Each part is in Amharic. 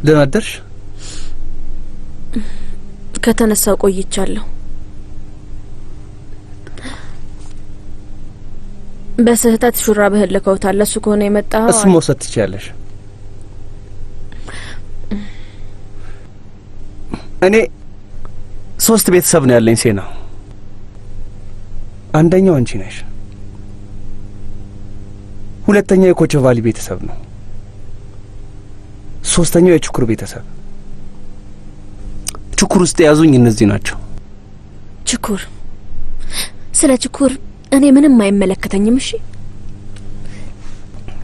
ደናደርሽ? ከተነሳው ቆይቻለሁ። በስህተት ሹራብህን ልከውታል። እሱ ከሆነ የመጣው እሱ መውሰድ ትችያለሽ። እኔ 3 ቤተሰብ ነው ያለኝ ሴና። አንደኛው አንቺ ነሽ። ሁለተኛው የኮቸቫሊ ቤተሰብ ነው። ሶስተኛው የችኩር ቤተሰብ። ችኩር ውስጥ የያዙኝ እነዚህ ናቸው። ችኩር? ስለ ችኩር እኔ ምንም አይመለከተኝም። እሺ፣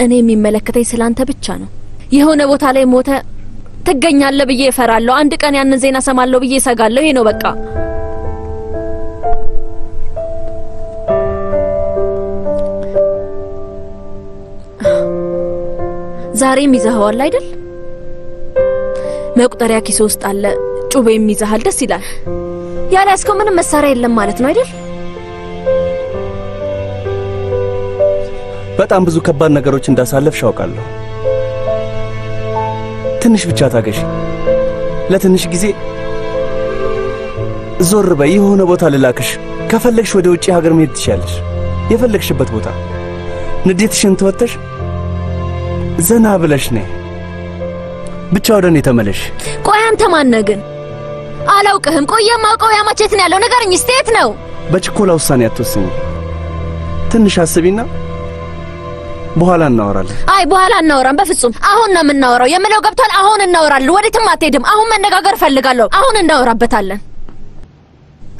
እኔ የሚመለከተኝ ስላንተ ብቻ ነው። የሆነ ቦታ ላይ ሞተ ትገኛለህ ብዬ እፈራለሁ። አንድ ቀን ያንን ዜና ሰማለሁ ብዬ እሰጋለሁ። ይሄ ነው በቃ። ዛሬም ይዘኸዋል አይደል? መቁጠሪያ ኪስ ውስጥ አለ። ጩቤም ይዘሃል። ደስ ይላል። ያላስከው ምንም መሳሪያ የለም ማለት ነው አይደል? በጣም ብዙ ከባድ ነገሮች እንዳሳለፍሽ አውቃለሁ። ትንሽ ብቻ ታገሽ። ለትንሽ ጊዜ ዞር በይ። የሆነ ቦታ ልላክሽ። ከፈለግሽ ወደ ውጪ ሀገር መሄድ ትችያለሽ። የፈለግሽበት ቦታ። ንዴትሽን ተወጥተሽ ዘና ብለሽ ነይ። ብቻ ወደ እኔ ተመለሽ። ቆይ አንተ ማን ነህ ግን? አላውቅህም። ቆይ የማውቀው ያማቼት ነው ያለው። ንገረኝ እስቲ የት ነው? በችኮላ ውሳኔ አትወስኝ። ትንሽ አስቢና በኋላ እናወራለን። አይ በኋላ እናወራን በፍጹም። አሁን ነው የምናወራው። የምለው ገብቷል። አሁን እናወራለን። ወዴትም አትሄድም። አሁን መነጋገር ፈልጋለሁ። አሁን እናወራበታለን።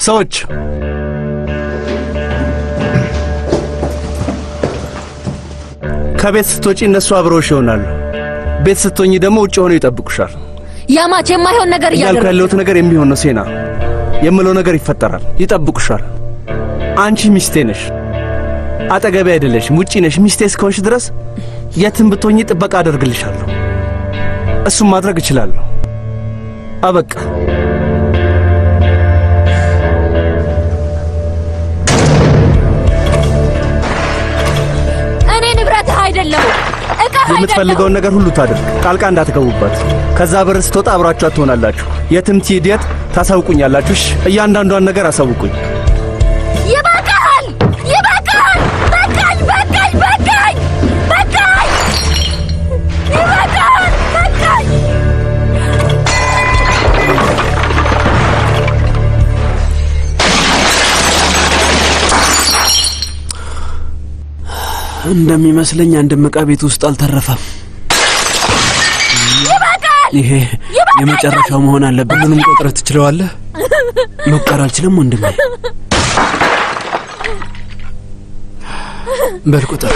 ሰዎች ከቤት ስትወጪ እነሱ አብረውሽ ይሆናሉ። ቤት ስትሆኚ ደግሞ ውጪ ሆነው ይጠብቁሻል። ያማች የማይሆን ነገር እያልኩ ያለሁት ነገር የሚሆን ነው ሴና። የምለው ነገር ይፈጠራል። ይጠብቁሻል። አንቺ ሚስቴ ነሽ። አጠገቤ አይደለሽም፣ ውጪ ነሽ። ሚስቴ እስከሆንሽ ድረስ የትም ብትሆኚ ጥበቃ አደርግልሻለሁ። እሱም ማድረግ እችላለሁ። አበቃ። እኔ ንብረትህ አይደለሁም። የምትፈልገውን ነገር ሁሉ ታድርግ። ጣልቃ እንዳትገቡባት። ከዛ በር ስትወጣ አብራችሁ ትሆናላችሁ። የትም ትሄድ ታሳውቁኛላችሁ። እያንዳንዷን ነገር አሳውቁኝ። ይበቃል! ይበቃል! በቃኝ! በቃኝ! በቃኝ! በቃኝ! ይበቃል! በቃኝ! እንደሚመስለኝ አንድም ዕቃ ቤት ውስጥ አልተረፈም። ይበቃል! ይሄ የመጨረሻው መሆን አለበት። ምንም ቆጥረህ ትችለዋለህ? መቁጠር አልችልም ወንድሜ። በል ቁጥር።